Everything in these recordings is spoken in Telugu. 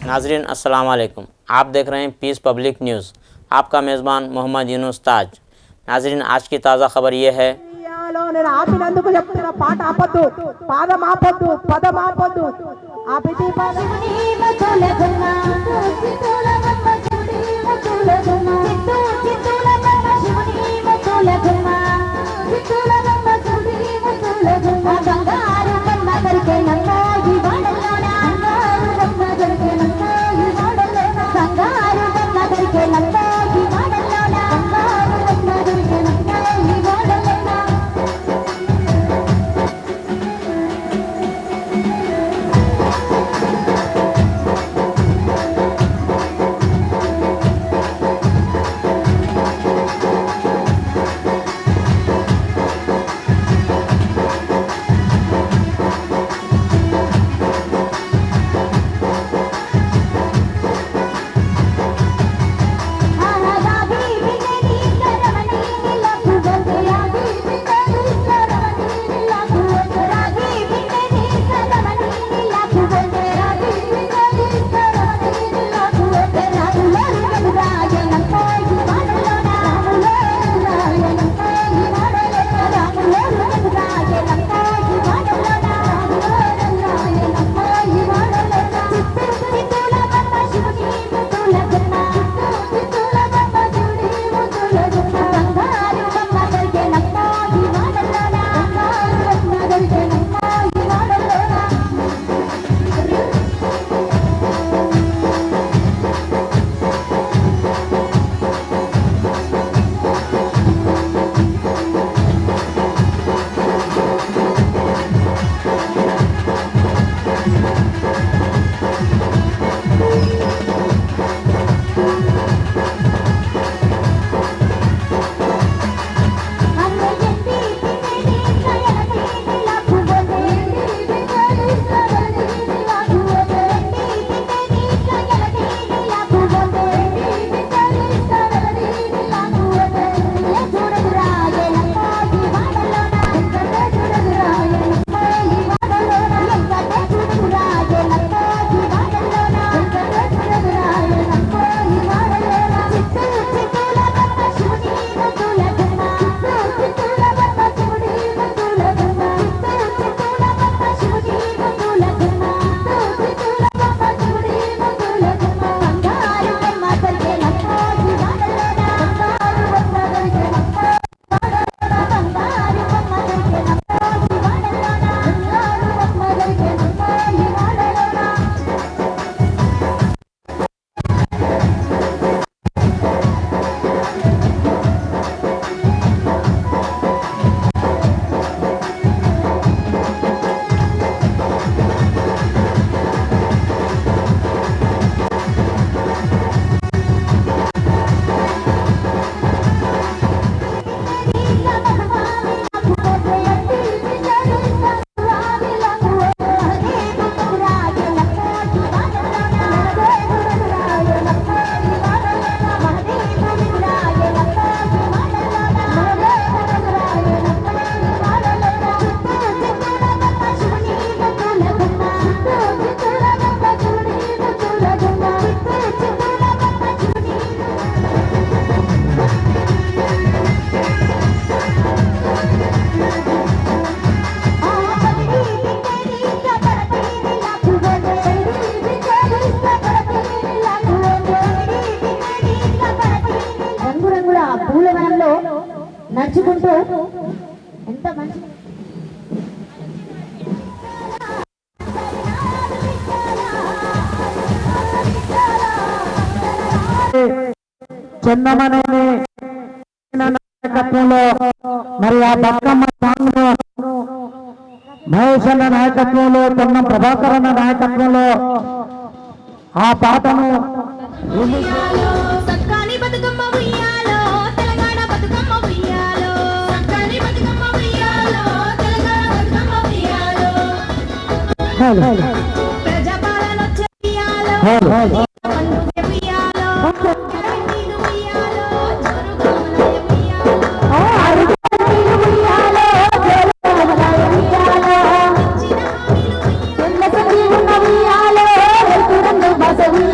नाजरीन अस्सलाम वालेकुम। आप देख रहे हैं पीस पब्लिक न्यूज़। आपका मेज़बान मोहम्मद यूनुस ताज। नाजरीन आज की ताज़ा खबर ये है నడుచుకుంటూ ఎంత మంచి చందమనేని నాయకత్వంలో మరి ఆ బతుకమ్మ సాంగ్ను మహేష్ అన్న నాయకత్వంలో తొన్నం ప్రభాకర్ అన్న నాయకత్వంలో ఆ పాటను Bye.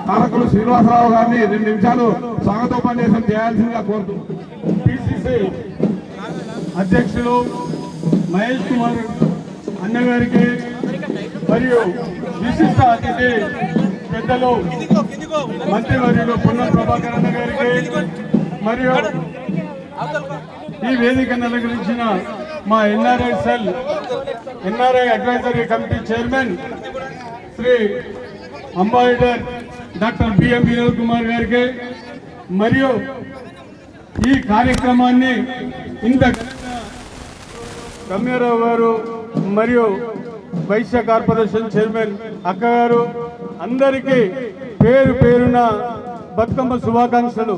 తారకులు శ్రీనివాసరావు గారిని 2 నిమిషాలు స్వాగతోపన్యాసం చేయాల్సిందిగా కోరుతూ పిసిసి అధ్యక్షులు మహేష్ కుమార్ అన్నగారికి మరియు విశిష్ట అతిథి పెద్దలు మంత్రివర్యులు పొన్నం ప్రభాకర్ అన్న గారికి మరియు ఈ వేదికను అలంకరించిన మా NRI advisory committee chairman Shri ambassador doctor B M Vinod Kumar గారికి మరియు ఈ కార్యక్రమాన్ని ఇంత రమ్యారావు గారు మరియు వైశ్య కార్పొరేషన్ చైర్మన్ అక్క గారు అందరికీ పేరు పేరున బతుకమ్మ శుభాకాంక్షలు.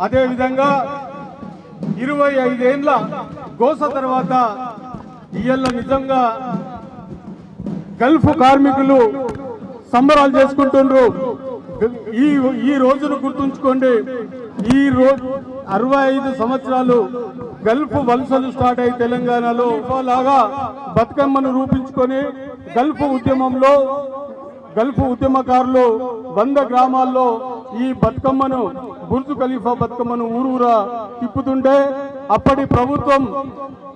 అదేవిధంగా 25 ఏళ్ల గోస తర్వాత ఇయ్యాల నిజంగా గల్ఫ్ కార్మికులు సంబరాలు చేసుకుంటుండ్రు. ఈ రోజును గుర్తుంచుకోండి. ఈ రోజు 65 సంవత్సరాలు గల్ఫ్ వలసలు స్టార్ట్ అయ్యి తెలంగాణలో లాగా బతుకమ్మను రూపించుకొని గల్ఫ్ ఉద్యమకారులు 100 గ్రామాల్లో ఈ బతుకమ్మను బుర్జు ఖలీఫా బతుకమ్మను ఊరూరా తిప్పుతుంటే అప్పటి ప్రభుత్వం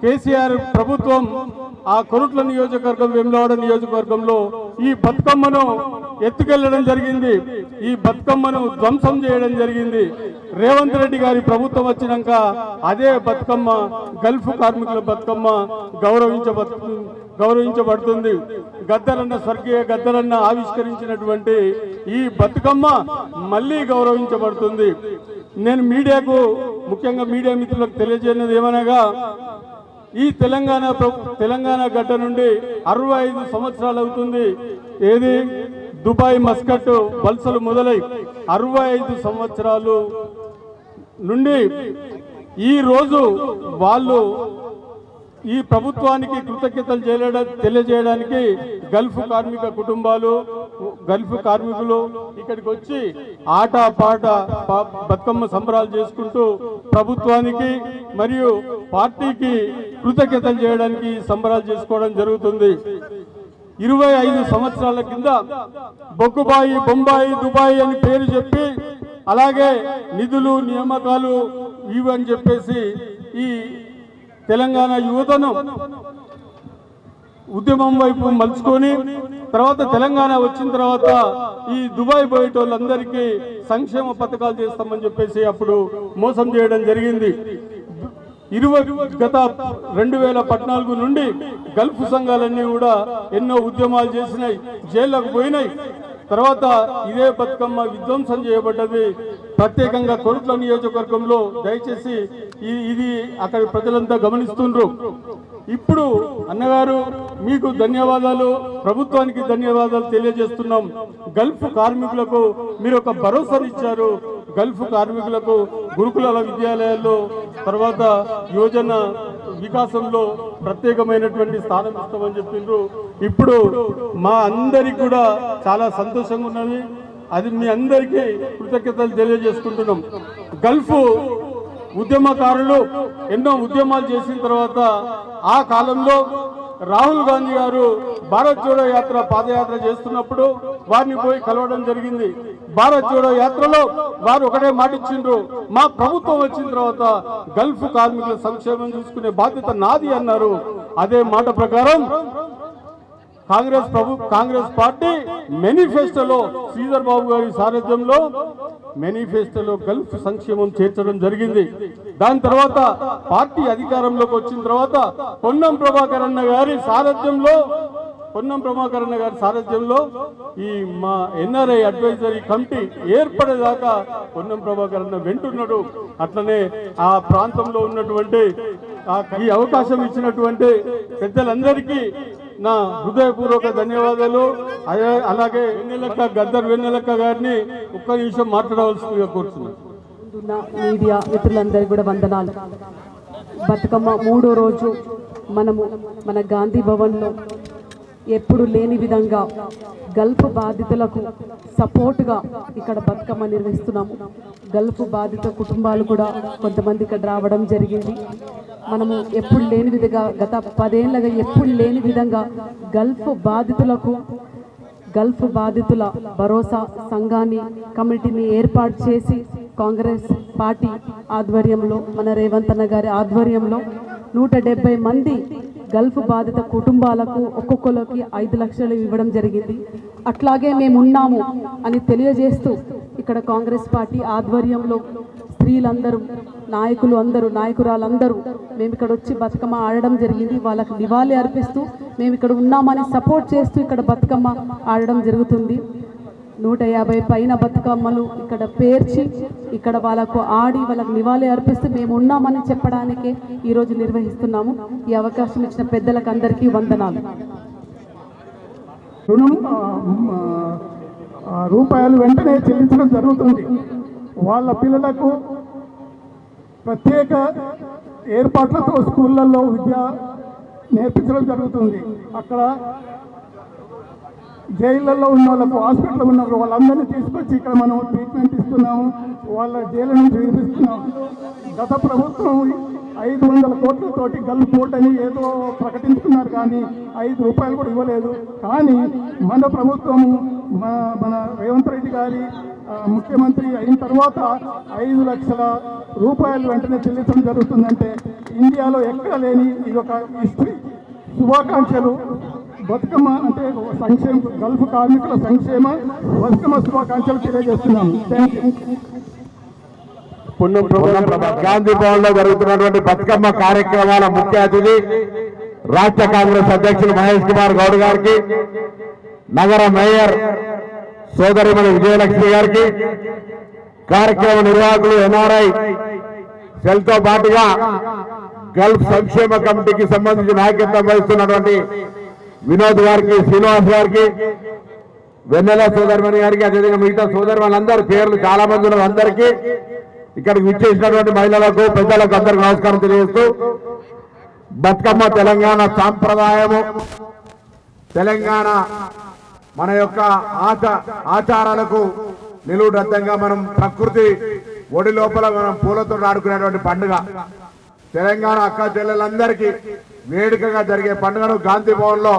కేసీఆర్ ప్రభుత్వం ఆ కొరుట్ల నియోజకవర్గం వేములవాడ నియోజకవర్గంలో ఈ బతుకమ్మను ఎత్తుకెళ్లడం జరిగింది. ఈ బతుకమ్మను ధ్వంసం చేయడం జరిగింది. రేవంత్ రెడ్డి గారి ప్రభుత్వం వచ్చినాక అదే బతుకమ్మ గల్ఫ్ కార్మికుల బతుకమ్మ గౌరవించబడుతుంది. గద్దరన్న స్వర్గీయ గద్దరన్న ఆవిష్కరించినటువంటి ఈ బతుకమ్మ మళ్ళీ గౌరవించబడుతుంది. నేను మీడియాకు ముఖ్యంగా మీడియా మిత్రులకు తెలియజేయనది ఏమనగా ఈ తెలంగాణ గడ్డ నుండి 65 సంవత్సరాలు అవుతుంది. ఏది దుబాయ్ మస్కట్ వలసలు మొదలై 65 సంవత్సరాలు నుండి ఈ రోజు వాళ్ళు ఈ ప్రభుత్వానికి కృతజ్ఞతలు తెలియజేయడానికి గల్ఫ్ కార్మిక కుటుంబాలు, గల్ఫ్ కార్మికులు ఇక్కడికి వచ్చి ఆట పాట బతుకమ్మ సంబరాలు చేసుకుంటూ ప్రభుత్వానికి మరియు పార్టీకి కృతజ్ఞతలు చేయడానికి సంబరాలు చేసుకోవడం జరుగుతుంది. 25 సంవత్సరాల కింద బొగ్గుబాయి, బొంబాయి, దుబాయ్ అని పేరు చెప్పి అలాగే నిధులు నియామకాలు ఇవని చెప్పేసి ఈ తెలంగాణ యువతను ఉద్యమం వైపు మలుచుకొని తర్వాత తెలంగాణ వచ్చిన తర్వాత ఈ దుబాయ్ పోయేటోళ్ళందరికీ సంక్షేమ పథకాలు చేస్తామని చెప్పేసి అప్పుడు మోసం చేయడం జరిగింది. గత 2014 నుండి గల్ఫ్ సంఘాలన్నీ కూడా ఎన్నో ఉద్యమాలు చేసినాయి, జైళ్లకు పోయినాయి. తర్వాత ఇదే బతుకమ్మ విధ్వంసం చేయబడ్డది. ప్రత్యేకంగా కొరుట్ల నియోజకవర్గంలో దయచేసి ఇది అక్కడి ప్రజలంతా గమనిస్తుండ్రు. ఇప్పుడు అన్నగారు మీకు ధన్యవాదాలు, ప్రభుత్వానికి ధన్యవాదాలు తెలియజేస్తున్నాం. గల్ఫ్ కార్మికులకు మీరు ఒక భరోసానిచ్చారు. గల్ఫ్ కార్మికులకు గురుకుల విద్యాలయాల్లో తర్వాత యువజన వికాసంలో ప్రత్యేకమైనటువంటి స్థానం ఇస్తామని చెప్పిండ్రు. ఇప్పుడు మా అందరికి కూడా చాలా సంతోషంగా ఉన్నది. అది మీ అందరికీ కృతజ్ఞతలు తెలియజేసుకుంటున్నాం. గల్ఫ్ ఉద్యమకారులు ఎన్నో ఉద్యమాలు చేసిన తర్వాత ఆ కాలంలో రాహుల్ గాంధీ గారు భారత్ జోడో యాత్ర పాదయాత్ర చేస్తున్నప్పుడు వారిని పోయి కలవడం జరిగింది. భారత్ జోడో యాత్రలో వారు ఒకటే మాట ఇచ్చిండ్రు, మా ప్రభుత్వం వచ్చిన తర్వాత గల్ఫ్ కార్మికుల సంక్షేమం చూసుకునే బాధ్యత నాది అన్నారు. అదే మాట ప్రకారం కాంగ్రెస్ పార్టీ మేనిఫెస్టోలో శ్రీధర్ బాబు గారి సారథ్యంలో మేనిఫెస్టోలో గల్ఫ్ సంక్షేమం చేర్చడం జరిగింది. దాని తర్వాత పార్టీ అధికారంలోకి వచ్చిన తర్వాత పొన్నం ప్రభాకర్ అన్న గారి సారథ్యంలో ఈ మా ఎన్ఆర్ఐ అడ్వైజరీ కమిటీ ఏర్పడేదాకా పొన్నం ప్రభాకర్ అన్న వెంటున్నాడు. అట్లనే ఆ ప్రాంతంలో ఉన్నటువంటి ఈ అవకాశం ఇచ్చినటువంటి పెద్దలందరికీ నా హృదయపూర్వక ధన్యవాదాలు. అలాగే గద్దర్ వెన్నెలక్క గారిని ఒక్క నిమిషం మాట్లాడవలసిందిగా కోరుతున్నాను. మీడియా మిత్రులందరికీ కూడా వందనాలు. బతుకమ్మ 3వ రోజు మనము మన గాంధీ భవన్లో ఎప్పుడు లేని విధంగా గల్ఫ్ బాధితులకు సపోర్ట్గా ఇక్కడ బతుకమ్మ నిర్వహిస్తున్నాము. గల్ఫ్ బాధిత కుటుంబాలు కూడా కొంతమంది ఇక్కడ రావడం జరిగింది. మనము ఎప్పుడు లేని విధంగా గత 10 ఏళ్ళగా ఎప్పుడు లేని విధంగా గల్ఫ్ బాధితుల భరోసా సంఘాన్ని కమిటీని ఏర్పాటు చేసి కాంగ్రెస్ పార్టీ ఆధ్వర్యంలో మన రేవంత్ అన్న గారి ఆధ్వర్యంలో 170 మంది గల్ఫ్ బాధిత కుటుంబాలకు ఒక్కొక్కరికి 5 లక్షలు ఇవ్వడం జరిగింది. అట్లాగే మేము ఉన్నాము అని తెలియజేస్తూ ఇక్కడ కాంగ్రెస్ పార్టీ ఆధ్వర్యంలో స్త్రీలందరూ, నాయకురాలందరూ మేము ఇక్కడ వచ్చి బతుకమ్మ ఆడడం జరిగింది. వాళ్ళకు నివాళి అర్పిస్తూ మేము ఇక్కడ ఉన్నామని సపోర్ట్ చేస్తూ ఇక్కడ బతుకమ్మ ఆడడం జరుగుతుంది. 150 పైన బతుకమ్మలు ఇక్కడ పేర్చి ఇక్కడ వాళ్ళకు ఆడి వాళ్ళకు నివాళి అర్పిస్తూ మేము ఉన్నామని చెప్పడానికే ఈరోజు నిర్వహిస్తున్నాము. ఈ అవకాశం ఇచ్చిన పెద్దలకు అందరికీ వందనాలు. రూపాయలు వెంటనే చెల్లించడం జరుగుతుంది. వాళ్ళ పిల్లలకు ప్రత్యేక ఏర్పాట్లతో స్కూళ్ళల్లో విద్య నేర్పించడం జరుగుతుంది. అక్కడ జైళ్ళల్లో ఉన్న వాళ్ళకు, హాస్పిటల్లో ఉన్న వాళ్ళందరినీ తీసుకొచ్చి ఇక్కడ మనం ట్రీట్మెంట్ ఇస్తున్నాము. వాళ్ళ జైలు నుంచి విడిపిస్తున్నాము. గత ప్రభుత్వం 500 కోట్లతోటి గల్ఫ్ పోర్ట్ అని ఏదో ప్రకటించుకున్నారు, కానీ 5 రూపాయలు కూడా ఇవ్వలేదు. కానీ మన ప్రభుత్వము మన రేవంత్ రెడ్డి గారి ముఖ్యమంత్రి అయిన తర్వాత 5 లక్షల రూపాయలు వెంటనే చెల్లించడం జరుగుతుందంటే ఇండియాలో ఎక్కడ లేని ఇది ఒక హిస్టరీ. శుభాకాంక్షలు. బతుకమ్మ అంటే సంక్షేమ, గల్ఫ్ కార్మికుల సంక్షేమ బతుకమ్మ శుభాకాంక్షలు తెలియజేస్తున్నాము. Thank you. గాంధీ భవన్ లో జరుగుతున్నటువంటి బతుకమ్మ కార్యక్రమాల ముఖ్య అతిథి రాష్ట్ర కాంగ్రెస్ అధ్యక్షులు మహేష్ కుమార్ గౌడ్ గారికి, నగర మేయర్ సోదరిమణి విజయలక్ష్మి గారికి, కార్యక్రమ నిర్వాహకులు ఎన్ఆర్ఐ సెల్తో పాటుగా గల్ఫ్ సంక్షేమ కమిటీకి సంబంధించి నాయకత్వం వహిస్తున్నటువంటి వినోద్ గారికి, శ్రీనివాస్ గారికి, వెన్నెల సోదరిమణి గారికి, అదేవిధంగా మిగతా సోదరి వాళ్ళందరూ పేర్లు చాలా మంది ఉన్నారు. అందరికీ ఇక్కడికి విచ్చేసినటువంటి మహిళలకు, పెద్దలకు అందరికీ నమస్కారం తెలియజేస్తూ, బతుకమ్మ తెలంగాణ సాంప్రదాయము, తెలంగాణ మన యొక్క ఆచారాలకు నిలువుదత్తంగా మనం ప్రకృతి ఒడి లోపల మనం పూలతో ఆడుకునేటువంటి పండుగ. తెలంగాణ అక్క చెల్లెలందరికీ వేడుకగా జరిగే పండుగను గాంధీ భవన్ లో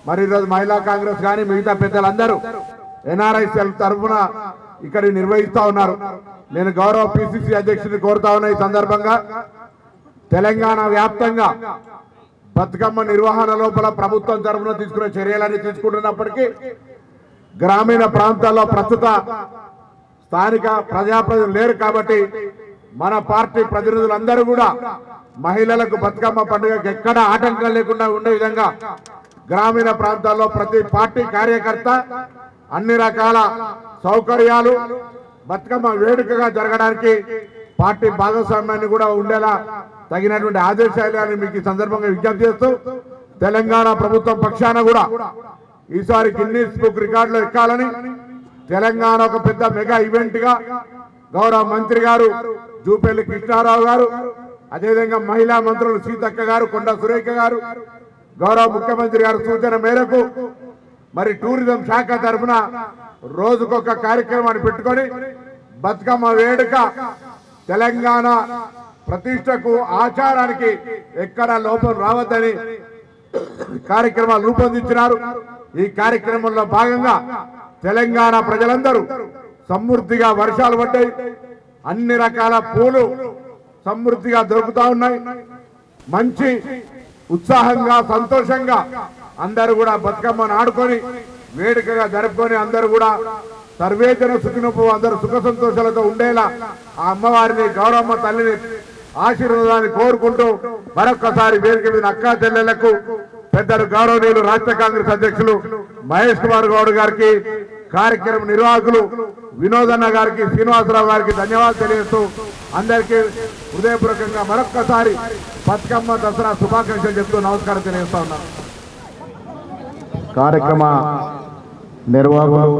మరి ఈరోజు మహిళా కాంగ్రెస్ కానీ మిగతా పెద్దలందరూ ఎన్ఆర్ఐసీఎల్ తరఫున ఇక్కడ నిర్వహిస్తా ఉన్నారు. నేను గౌరవ పిసిసి అధ్యక్షుడిని కోరుతా ఉన్నా, ఈ సందర్భంగా తెలంగాణ వ్యాప్తంగా బతుకమ్మ నిర్వహణ లోపల ప్రభుత్వం తరఫున తీసుకునే చర్యలన్నీ తీసుకుంటున్నప్పటికీ గ్రామీణ ప్రాంతాల్లో ప్రస్తుత స్థానిక ప్రజాప్రతినిధులు లేరు కాబట్టి మన పార్టీ ప్రతినిధులందరూ కూడా మహిళలకు బతుకమ్మ పండుగకు ఎక్కడ ఆటంకం లేకుండా ఉండే విధంగా గ్రామీణ ప్రాంతాల్లో ప్రతి పార్టీ కార్యకర్త అన్ని రకాల సౌకర్యాలు బతుకమ్మ వేడుకగా జరగడానికి పార్టీ భాగస్వామ్యాన్ని కూడా ఉండేలా తగినటువంటి ఆదేశాలు మీకు ఈ సందర్భంగా విజ్ఞప్తి చేస్తూ, తెలంగాణ ప్రభుత్వం పక్షాన కూడా ఈసారి గిన్నీస్ బుక్ రికార్డులో ఎక్కాలని, తెలంగాణ ఒక పెద్ద మెగా ఈవెంట్ గా గౌరవ మంత్రి గారు జూపల్లి కృష్ణారావు గారు, అదేవిధంగా మహిళా మంత్రులు సీతక్క గారు, కొండ సురేఖ గారు, గౌరవ ముఖ్యమంత్రి గారి సూచన మేరకు మరి టూరిజం శాఖ తరఫున రోజుకొక కార్యక్రమాన్ని పెట్టుకొని బతుకమ్మ వేడుక తెలంగాణ ప్రతిష్టకు, ఆచారానికి ఎక్కడ లోపం రావద్దని కార్యక్రమాలు రూపొందించినారు. ఈ కార్యక్రమంలో భాగంగా తెలంగాణ ప్రజలందరూ సమృద్ధిగా వర్షాలు పడ్డాయి, అన్ని రకాల పూలు సమృద్ధిగా దొరుకుతా ఉన్నాయి. మంచి ఉత్సాహంగా, సంతోషంగా అందరూ కూడా బతుకమ్మను ఆడుకొని వేడుకగా జరుపుకొని అందరూ కూడా సర్వేజన సుఖినపు అందరూ సుఖ సంతోషాలతో ఉండేలా ఆ అమ్మవారిని, గౌరమ్మ తల్లిని ఆశీర్వాదాన్ని కోరుకుంటూ మరొక్కసారి వేదిక మీద అక్కా చెల్లెళ్లకు, పెద్దలు గౌరవనీయులు రాష్ట్ర కాంగ్రెస్ అధ్యక్షులు మహేష్ కుమార్ గౌడ్ గారికి, కార్యక్రమ నిర్వాహకులు వినోదన్న గారికి, శ్రీనివాసరావు గారికి ధన్యవాదాలు తెలియజేస్తూ అందరికీ హృదయపూర్వకంగా మరొక్కసారి బతుకమ్మ దసరా శుభాకాంక్షలు చెప్తూ నమస్కారం తెలియజేస్తా ఉన్నాను. కార్యక్రమ నిర్వాహకులు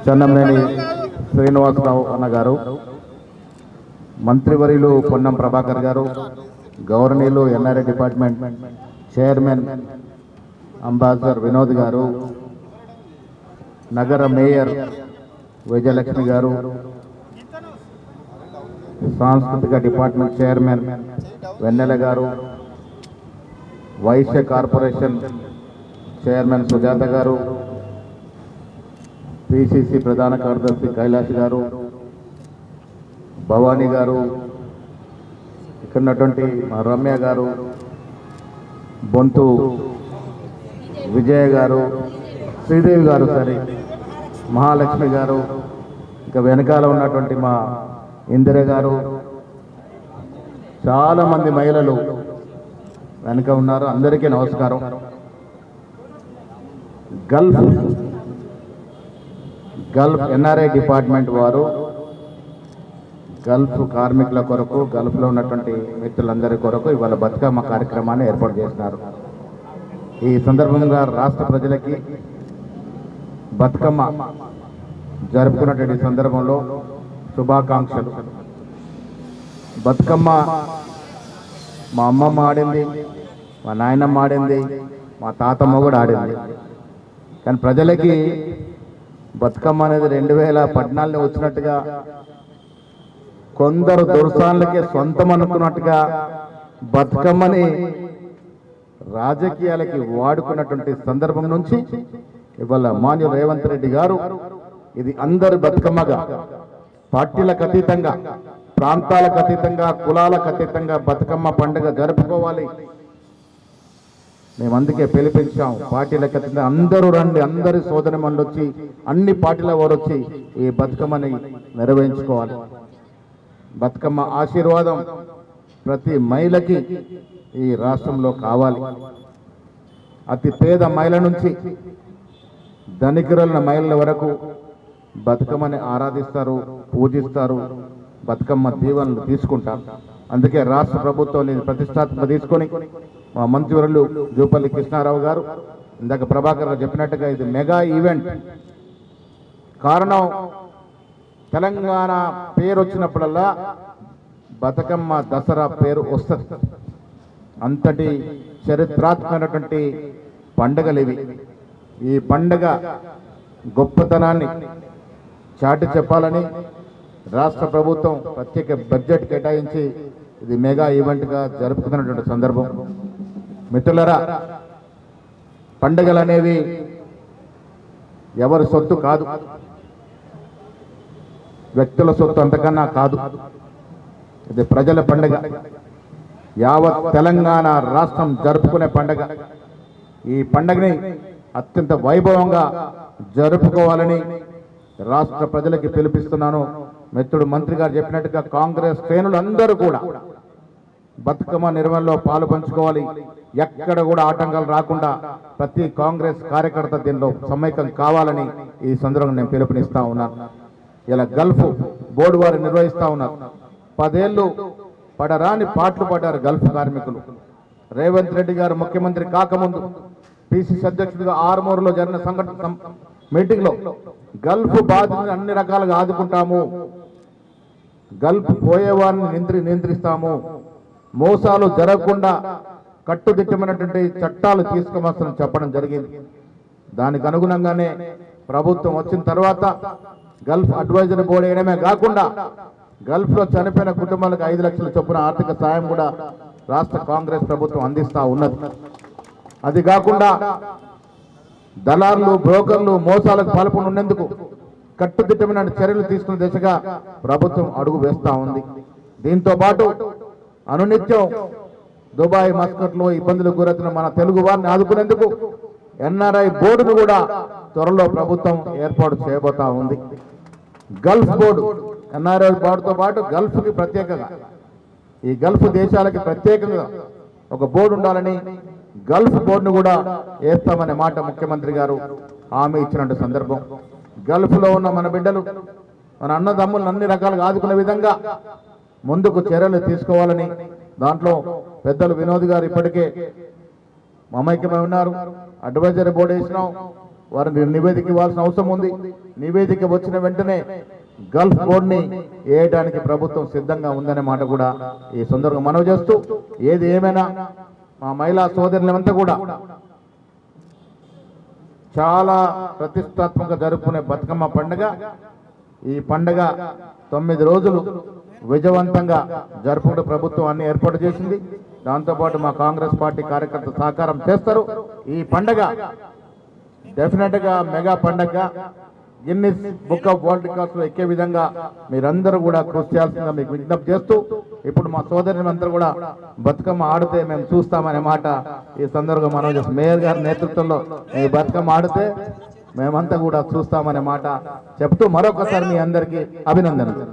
చెన్నంనేని శ్రీనివాసరావు అన్న గారు, మంత్రివర్యులు పొన్నం ప్రభాకర్ గారు, గవర్నీయులు NRI department chairman ambassador Vinod గారు, నగర మేయర్ విజయలక్ష్మి గారు, సాంస్కృతిక డిపార్ట్మెంట్ చైర్మన్ వెన్నెల గారు, వైశ్య కార్పొరేషన్ చైర్మన్ సుజాత గారు, పిసిసి ప్రధాన కార్యదర్శి కైలాష్ గారు, భవానీ గారు, ఇక్కడ ఉన్నటువంటి రమ్య గారు, బొంతు విజయ గారు, శ్రీదేవి గారు, సరే మహాలక్ష్మి గారు, ఇంకా వెనకాల ఉన్నటువంటి మా ఇందిర గారు, చాలామంది మహిళలు వెనక ఉన్నారు. అందరికీ నమస్కారం. గల్ఫ్ ఎన్ఆర్ఐ డిపార్ట్మెంట్ వారు గల్ఫ్ కార్మికుల కొరకు, గల్ఫ్లో ఉన్నటువంటి మిత్రులందరి కొరకు ఇవాళ బతుకమ్మ కార్యక్రమాన్ని ఏర్పాటు చేస్తున్నారు. ఈ సందర్భంగా రాష్ట్ర ప్రజలకి బతుకమ్మ జరుపుకున్నటువంటి సందర్భంలో శుభాకాంక్షలు. బతుకమ్మ మా అమ్మమ్మ ఆడింది, మా నాయనమ్మ ఆడింది, మా తాతమ్మ కూడా ఆడింది. కానీ ప్రజలకి బతుకమ్మ అనేది 2014 వచ్చినట్టుగా, కొందరు దొరసాన్లకే సొంతం అనుకున్నట్టుగా బతుకమ్మని రాజకీయాలకి వాడుకున్నటువంటి సందర్భం నుంచి ఇవాళ మాన్యులు రేవంత్ రెడ్డి గారు ఇది అందరి బతుకమ్మగా, పార్టీలకు అతీతంగా, ప్రాంతాలకు అతీతంగా, కులాలకు అతీతంగా బతుకమ్మ పండుగ జరుపుకోవాలి. మేము అందుకే పిలిపించాం. పార్టీలకు అతీతంగా అందరూ రండి, అందరి సోదరి మంది వచ్చి, అన్ని పార్టీల వారు వచ్చి ఈ బతుకమ్మని నిర్వహించుకోవాలి. బతుకమ్మ ఆశీర్వాదం ప్రతి మహిళకి ఈ రాష్ట్రంలో కావాలి. అతి పేద మహిళ నుంచి ధనికుల మహిళల వరకు బతుకమ్మని ఆరాధిస్తారు, పూజిస్తారు, బతుకమ్మ దీవెనలు తీసుకుంటారు. అందుకే రాష్ట్ర ప్రభుత్వం ప్రతిష్టాత్మక తీసుకొని మా మంత్రివర్యులు జూపల్లి కృష్ణారావు గారు, ఇందాక ప్రభాకర్ గారు చెప్పినట్టుగా ఇది మెగా ఈవెంట్. కారణం తెలంగాణ పేరు వచ్చినప్పుడల్లా బతుకమ్మ దసరా పేరు వస్తుంది. అంతటి చరిత్రాత్మకమైనటువంటి పండుగలు ఇవి. ఈ పండుగ గొప్పతనాన్ని చాటి చెప్పాలని రాష్ట్ర ప్రభుత్వం ప్రత్యేక బడ్జెట్ కేటాయించి ఇది మెగా ఈవెంట్గా జరుపుతున్నటువంటి సందర్భం. మిత్రులరా, పండుగలు అనేవి ఎవరి సొత్తు కాదు, వ్యక్తుల సొత్తు అంతకన్నా కాదు. ఇది ప్రజల పండుగ, యావత్ తెలంగాణ రాష్ట్రం జరుపుకునే పండుగ. ఈ పండుగని అత్యంత వైభవంగా జరుపుకోవాలని రాష్ట్ర ప్రజలకి పిలుపిస్తున్నాను. మిత్రుడు మంత్రి గారు చెప్పినట్టుగా కాంగ్రెస్ శ్రేణులు అందరూ కూడా బతుకమ్మ నిర్వహణలో పాలు పంచుకోవాలి. ఎక్కడ కూడా ఆటంకాలు రాకుండా ప్రతి కాంగ్రెస్ కార్యకర్త దీనిలో సమైక్యం కావాలని ఈ సందర్భంగా నేను పిలుపునిస్తా ఉన్నాను. ఇలా గల్ఫ్ బోర్డు వారు నిర్వహిస్తా ఉన్నారు. 10 ఏళ్ళు పడరాని పాటలు పడ్డారు గల్ఫ్ కార్మికులు. రేవంత్ రెడ్డి గారు ముఖ్యమంత్రి కాకముందు పిసిసి అధ్యక్షుడిగా ఆర్మూరులో జరిగిన సంఘటన మీటింగ్లో గల్ఫ్ బాధితులను అన్ని రకాలుగా ఆదుకుంటాము, గల్ఫ్ పోయేవారిని నియంత్రిస్తాము, మోసాలు జరగకుండా కట్టుదిట్టమైనటువంటి చట్టాలు తీసుకువస్తామని చెప్పడం జరిగింది. దానికి అనుగుణంగానే ప్రభుత్వం వచ్చిన తర్వాత గల్ఫ్ అడ్వైజరీ బోర్డు వేయడమే కాకుండా గల్ఫ్లో చనిపోయిన కుటుంబాలకు 5 లక్షల చొప్పున ఆర్థిక సాయం కూడా రాష్ట్ర కాంగ్రెస్ ప్రభుత్వం అందిస్తూ ఉన్నది. అది కాకుండా దళారులు, బ్రోకర్లు మోసాలకు పాల్పొందేందుకు కట్టుదిట్టమైన చర్యలు తీసుకునే దిశగా ప్రభుత్వం అడుగు వేస్తూ ఉంది. దీంతో పాటు అనునిత్యం దుబాయ్, మస్కట్లో ఇబ్బందులకు గురవుతున్న మన తెలుగు వారిని ఆదుకునేందుకు ఎన్ఆర్ఐ బోర్డును కూడా త్వరలో ప్రభుత్వం ఏర్పాటు చేయబోతా ఉంది. గల్ఫ్ బోర్డు, ఎన్ఆర్ఐ బోర్డుతో పాటు గల్ఫ్కి ప్రత్యేకంగా, ఈ గల్ఫ్ దేశాలకి ప్రత్యేకంగా ఒక బోర్డు ఉండాలని గల్ఫ్ బోర్డును కూడా వేస్తామనే మాట ముఖ్యమంత్రి గారు హామీ ఇచ్చినట్టు సందర్భం. గల్ఫ్లో ఉన్న మన బిడ్డలు, మన అన్నదమ్ములను అన్ని రకాలుగా ఆదుకునే విధంగా ముందుకు చర్యలు తీసుకోవాలని దాంట్లో పెద్దలు వినోద్ గారు ఇప్పటికే మమైక్యమై ఉన్నారు. అడ్వైజరీ బోర్డు వేసినాం, వారిని నివేదిక ఇవ్వాల్సిన అవసరం ఉంది. నివేదిక వచ్చిన వెంటనే గల్ఫ్ బోర్డుని వేయడానికి ప్రభుత్వం సిద్ధంగా ఉందనే మాట కూడా ఈ సందర్భంగా మనవి చేస్తూ, ఏది ఏమైనా మా మహిళా సోదరులంతా కూడా చాలా ప్రతిష్టాత్మకంగా జరుపుకునే బతుకమ్మ పండుగ. ఈ పండుగ 9 రోజులు విజయవంతంగా జరుపుకుంటూ ప్రభుత్వం అన్ని ఏర్పాటు చేసింది. దాంతోపాటు మా కాంగ్రెస్ పార్టీ కార్యకర్తలు సహకారం చేస్తారు. ఈ పండుగ డెఫినెట్గా మెగా పండుగ గిన్నిస్ బుక్ ఆఫ్ వరల్డ్ రికార్డ్స్లో ఎక్కే విధంగా మీరందరూ కూడా కృషి చేయాల్సిందిగా మీకు విజ్ఞప్తి చేస్తూ, ఇప్పుడు మా సోదరులందరూ కూడా బతుకమ్మ ఆడితే మేము చూస్తామనే మాట ఈ సందర్భంగా మనం చేస్తాం. మేయర్ గారి నేతృత్వంలో ఈ బతుకమ్మ ఆడితే మేమంతా కూడా చూస్తామనే మాట చెప్తూ మరొకసారి మీ అందరికీ అభినందనలు.